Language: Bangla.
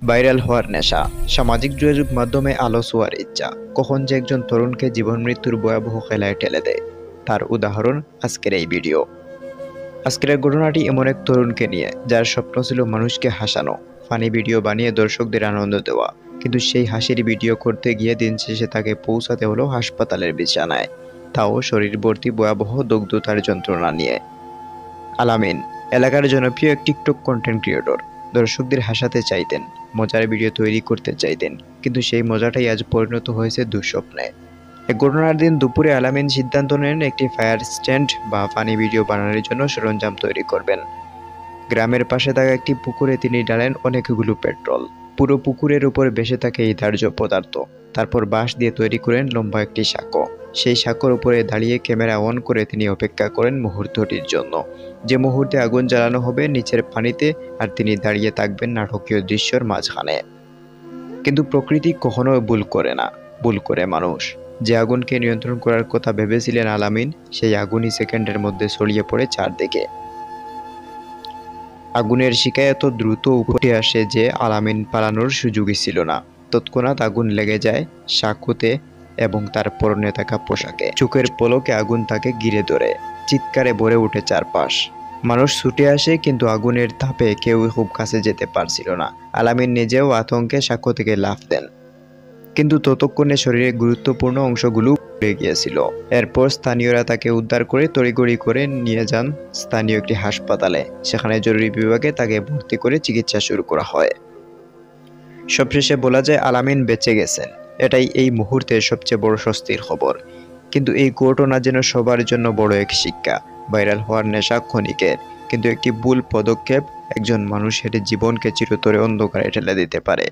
ভাইরাল হওয়ার নেশা, সামাজিক যোগাযোগ মাধ্যমে আলো ছোঁয়ার ইচ্ছা কখন যে একজন তরুণকে জীবন মৃত্যুর ভয়াবহ খেলায় ঠেলে দেয়, তার উদাহরণ আজকের এই ভিডিও। আজকের এই ঘটনাটি এমন এক তরুণকে নিয়ে যার স্বপ্ন ছিল মানুষকে হাসানো, ফানি ভিডিও বানিয়ে দর্শকদের আনন্দ দেওয়া, কিন্তু সেই হাসির ভিডিও করতে গিয়ে দিন শেষে তাকে পৌঁছাতে হলো হাসপাতালের বিছানায়, তাও শরীর ভর্তি ভয়াবহ দগ্ধতার যন্ত্রণা নিয়ে। আলামিন এলাকার জনপ্রিয় এক টিকটক কন্টেন্ট ক্রিয়েটর। দর্শকদের হাসাতে চাইতেন, মজার ভিডিও তৈরি করতে চাইতেন, কিন্তু সেই মজাটাই আজ পরিণত হয়েছে দুঃস্বপ্নে। এক ঘটনার দিন দুপুরে আলামিন সিদ্ধান্ত নেন একটি ফায়ার স্ট্যান্ড বা ফানি ভিডিও বানানোর জন্য সরঞ্জাম তৈরি করবেন। গ্রামের পাশে থাকা একটি পুকুরে তিনি ঢালেন অনেকগুলো পেট্রোল। পুরো পুকুরের উপর ভেসে থাকে এই দাহ্য পদার্থ। তারপর বাঁশ দিয়ে তৈরি করেন লম্বা একটি সাঁকো। সেই সাঁকোর উপরে দাঁড়িয়ে ক্যামেরা অন করে তিনি অপেক্ষা করেন মুহূর্তটির জন্য, যে মুহূর্তে আগুন জ্বালানো হবে নিচের পানিতে, আর তিনি দাঁড়িয়ে থাকবেন নাটকীয় দৃশ্যের মাঝখানে। কিন্তু প্রকৃতি কখনো ভুল করে না, ভুল করে মানুষ। যে আগুনকে নিয়ন্ত্রণ করার কথা ভেবেছিলেন আলামিন, সেই আগুনই সেকেন্ডের মধ্যে ছড়িয়ে পড়ে চারদিকে। আগুনের শিখা এত দ্রুত উপরে আসে যে আলামিন পালানোর সুযোগই ছিল না। তৎক্ষণাৎ আগুন লেগে যায় সাঁকোতে এবং তার পরনে থাকা পোশাকে। চোখের পলকে আগুন তাকে ঘিরে ধরে, চিৎকারে ভরে ওঠে চারপাশ। মানুষ ছুটে আসে, কিন্তু আগুনের তাপে কেউ খুব কাছে যেতে পারছিল না। আলামিন নিজেও আতঙ্কে সাঁকো থেকে লাফ দেন, কিন্তু ততক্ষণে শরীরের গুরুত্বপূর্ণ অংশগুলো পুড়ে গিয়েছিল। এরপর স্থানীয়রা তাকে উদ্ধার করে তড়িঘড়ি করে নিয়ে যান স্থানীয় একটি হাসপাতালে। সেখানে জরুরি বিভাগে তাকে ভর্তি করে চিকিৎসা শুরু করা হয়। সবশেষে বলা যায় আলামিন বেঁচে গেছেন। এটাই এই মুহূর্তের সবচেয়ে বড় স্বস্তির খবর। কিন্তু এই ঘটনা যেন সবার জন্য বড় এক শিক্ষা। ভাইরাল হওয়ার নেশা ক্ষণিকের, কিন্তু একটি ভুল পদক্ষেপ একজন মানুষের জীবনকে চিরতরে অন্ধকারে ঠেলে দিতে পারে।